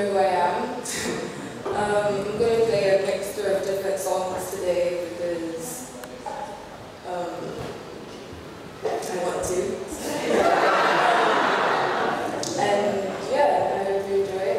know who I am. I'm going to play a mixture of different songs today because I want to. And yeah, I hope you enjoy it.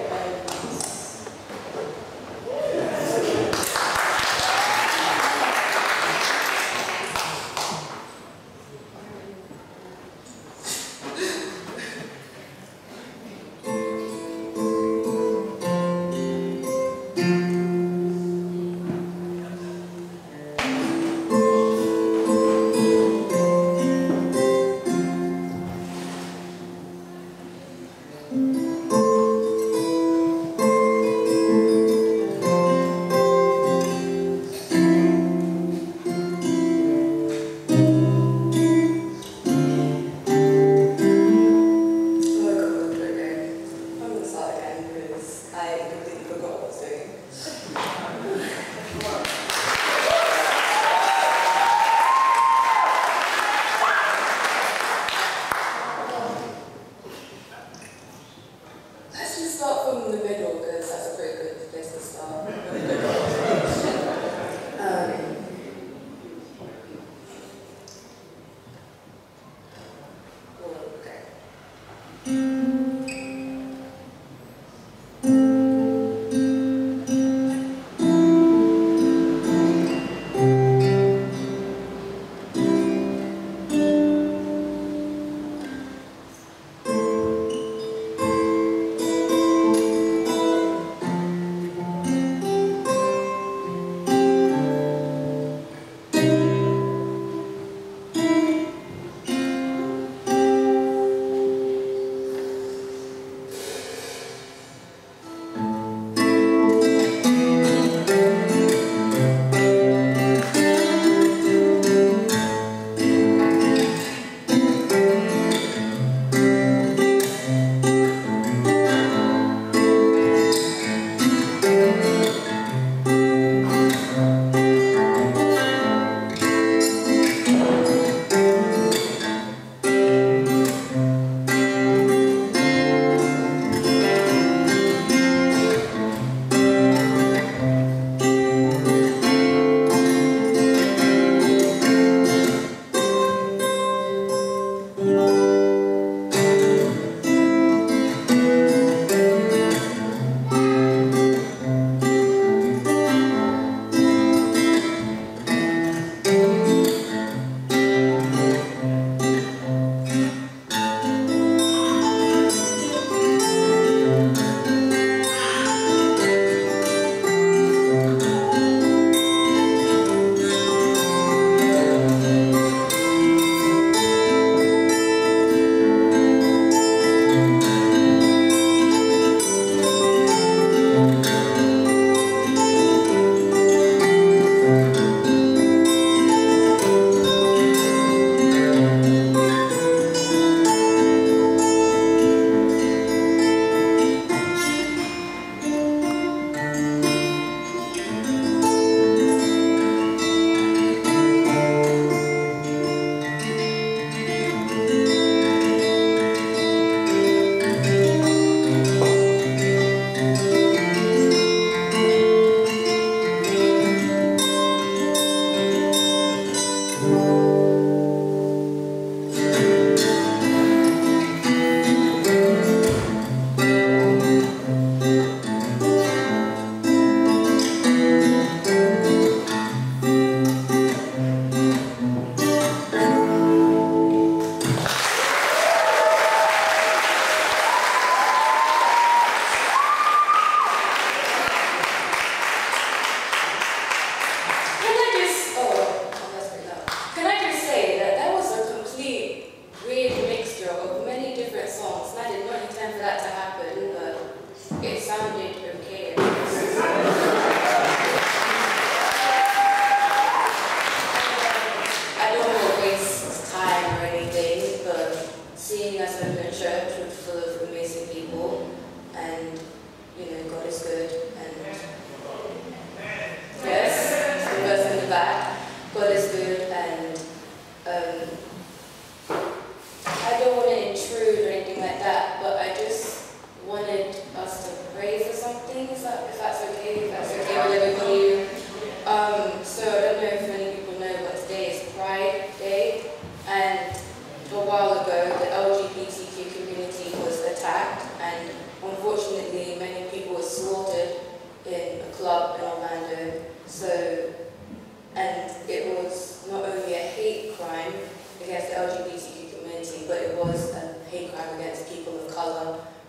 I don't want to intrude or anything like that, but I just wanted us to pray for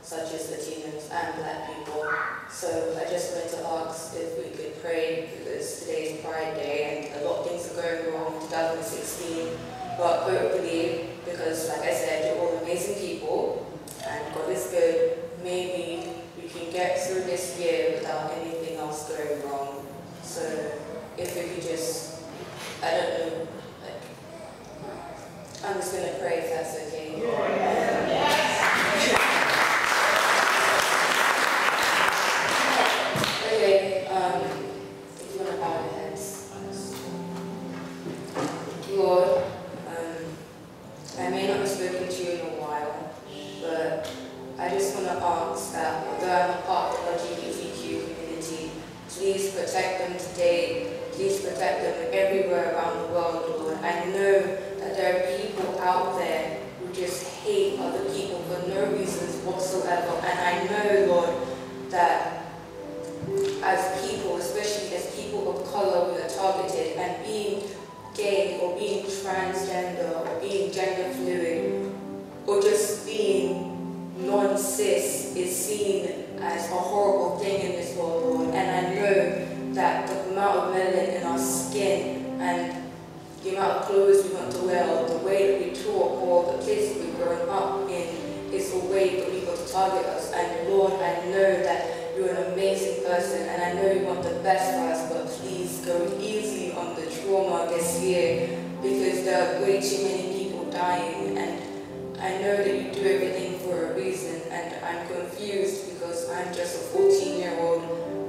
such as Latinos and Black people. So I just wanted to ask if we could pray, because today is Pride Day and a lot of things are going wrong in 2016. But hopefully, because like I said, you're all amazing people and God is good, maybe we can get through this year without anything else going wrong. So if we could just, I don't know, like, I'm just going to pray if that's okay. Okay, if you want to bow your heads. Lord, I may not have spoken to you in a while, but I just want to ask that although I'm a part of the LGBTQ community, please protect them today. Please protect them everywhere around the world, Lord. I know that there are people out there who just hate other people for no reasons whatsoever. And I know, Lord, that as people, especially as people of color, we are targeted, and being gay or being transgender or being gender fluid or just being non-cis is seen as a horrible thing in this world, Lord. And I know that the amount of melanin in our skin and the amount of clothes we want to wear, or the way that we talk, or the places we've grown up in is a way for people to target us. And Lord, I know that you're an amazing person, and I know you want the best for us, but please go easy on the trauma this year, because there are way too many people dying, and I know that you do everything for a reason, and I'm confused because I'm just a 14-year-old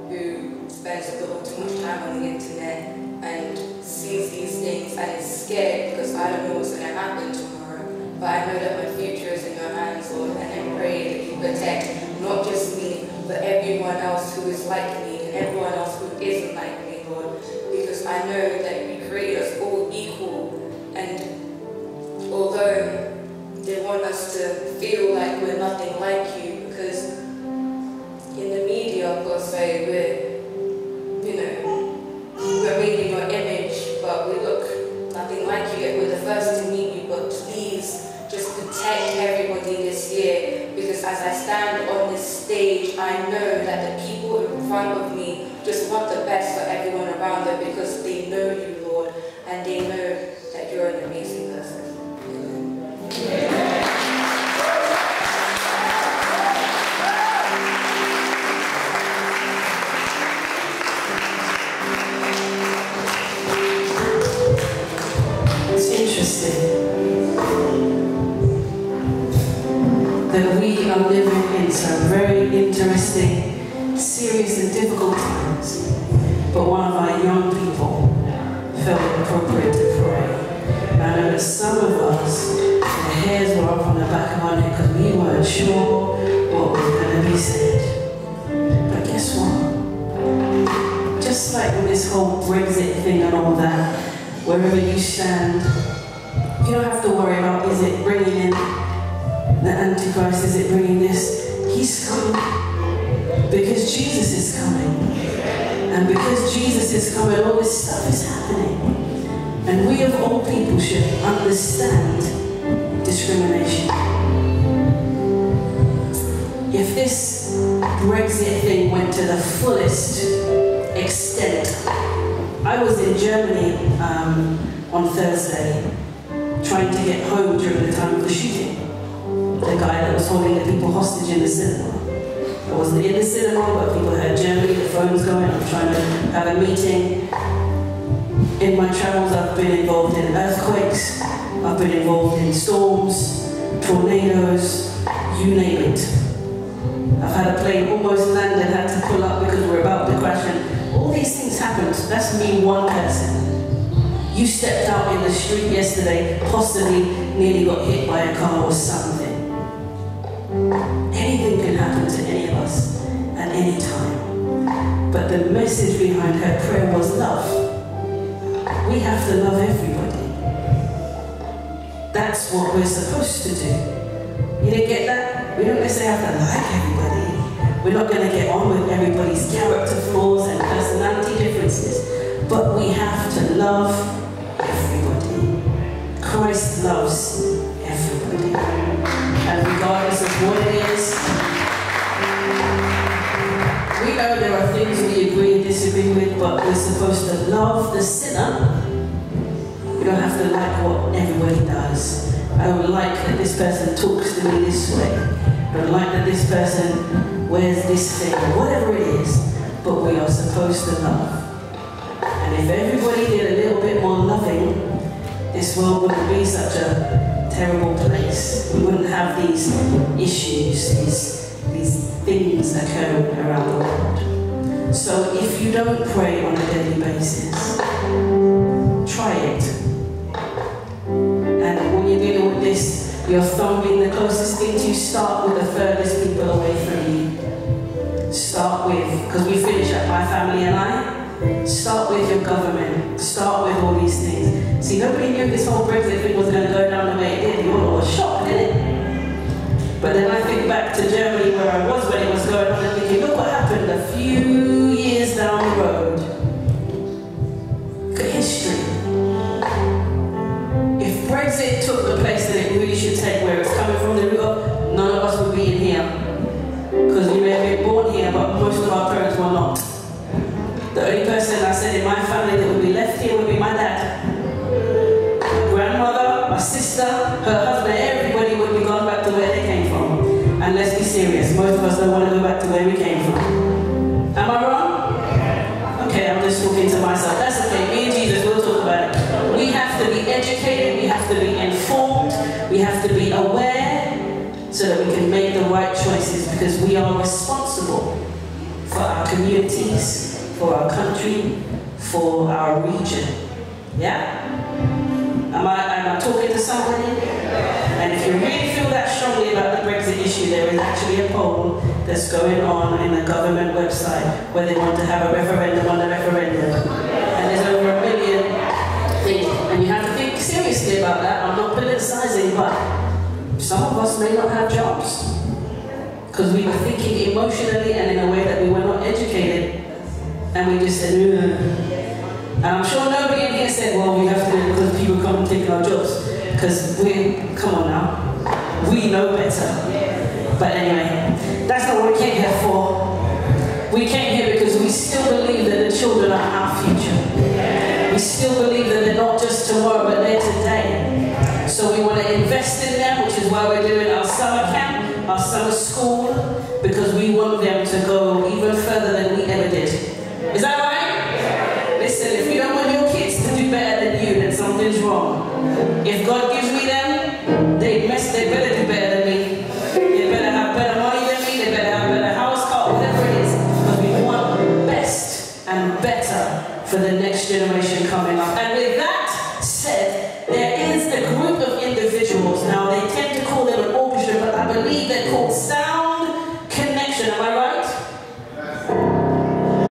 who spends a little too much time on the internet and sees these things and is scared because I don't know what's going to happen tomorrow. But I know that my future is in your hands, Lord, and I pray that you protect not just me, but everyone else who is like me and everyone else who isn't like me, Lord, because I know that you created us all equal, and although they want us to feel like we're nothing like you, because in the media, of course, say we're made in your image, but we look nothing like you, yet we're the first to meet you. But please just protect everybody this year, because as I stand on this stage, I know that the people in front of me just want the best for everyone around them, because they know you, Lord, and they know that you're an amazing person. It's interesting that we are living in some very interesting, serious and difficult times, but one of our young people felt it appropriate to pray. And I know that some of us, the hairs were up on the back of our neck because we weren't sure what was going to be said. But guess what? Just like with this whole Brexit thing and all that, wherever you stand, you don't have to worry about, is it bringing in the Antichrist, is it bringing this? He's coming because Jesus is coming. And because Jesus is coming, all this stuff is happening. And we of all people should understand discrimination. If this Brexit thing went to the fullest extent, I was in Germany on Thursday, trying to get home during the time of the shooting. The guy that was holding the people hostage in the cinema. I wasn't in the cinema, but people heard Germany, the phone's going, I'm trying to have a meeting. In my travels, I've been involved in earthquakes, I've been involved in storms, tornadoes, you name it. I've had a plane almost landed, had to pull up because we're about to crash, and all these things happened. That's me, one person. You stepped out in the street yesterday, possibly nearly got hit by a car or something. Anything can happen to any of us at any time. But the message behind her prayer was love. We have to love everybody. That's what we're supposed to do. You didn't get that? We don't necessarily have to like everybody. We're not going to get on with everybody's character flaws and personality differences. But we have to love everybody. Christ loves everybody. And regardless of what it is, but we're supposed to love the sinner. We don't have to like what everybody does. I don't like that this person talks to me this way. I don't like that this person wears this thing, whatever it is. But we are supposed to love. And if everybody did a little bit more loving, this world wouldn't be such a terrible place. We wouldn't have these issues, these things occurring around the world. So if you don't pray on a daily basis, try it. And when you're dealing with this, your thumb being the closest thing to you, start with the furthest people away from you. Start with, because we finish at my family and I, start with your government, start with all these things. See, nobody knew this whole Brexit thing was going to go down the way it did. You all were shocked, didn't it? But then I think back to Germany where I was when it was going on and thinking, look what happened a few years down the road. Look at history. If Brexit took the place that it really should take, where it's coming from the root of, none of us would be in here. Because we may have been born here, but most of our parents were not. The only person I said in my family that would be left here would be my dad. My grandmother, my sister, her husband, everybody would be gone back to where they came from. And let's be serious, most of us don't want to go back to where we came from. Am I wrong? Okay, I'm just talking to myself. That's okay, me and Jesus, we'll talk about it. We have to be educated, we have to be informed, we have to be aware, so that we can make the right choices, because we are responsible for our communities, for our country, for our region. Yeah? Am I talking to somebody? And if you really feel that strongly about the Brexit issue, there is actually a poll that's going on in the government website where they want to have a referendum on the referendum. And there's over 1 million things. And you have to think seriously about that. I'm not politicizing, but some of us may not have jobs because we were thinking emotionally and in a way that we were not educated, and we just said, ugh. And I'm sure nobody in here said, well, we have to do it because people come and take our jobs, because come on now, we know better. But anyway, that's not what we came here for. We came here because we still believe that the children are our future. We still believe that they're not just tomorrow, but they're today. So we want to invest in them, which is why we're doing our summer camp, our summer school, because we want them to go even further than we ever did. Is that right? Listen, if you don't want your kids to do better than you, then something's wrong. If God gives me them, they better do better than me. They better have better money than me, they better have better house, car, whatever it is, because we want best and better for the next generation coming up. And with that said, there is a group of individuals, now they tend to call them an orchestra, but I believe they're called sound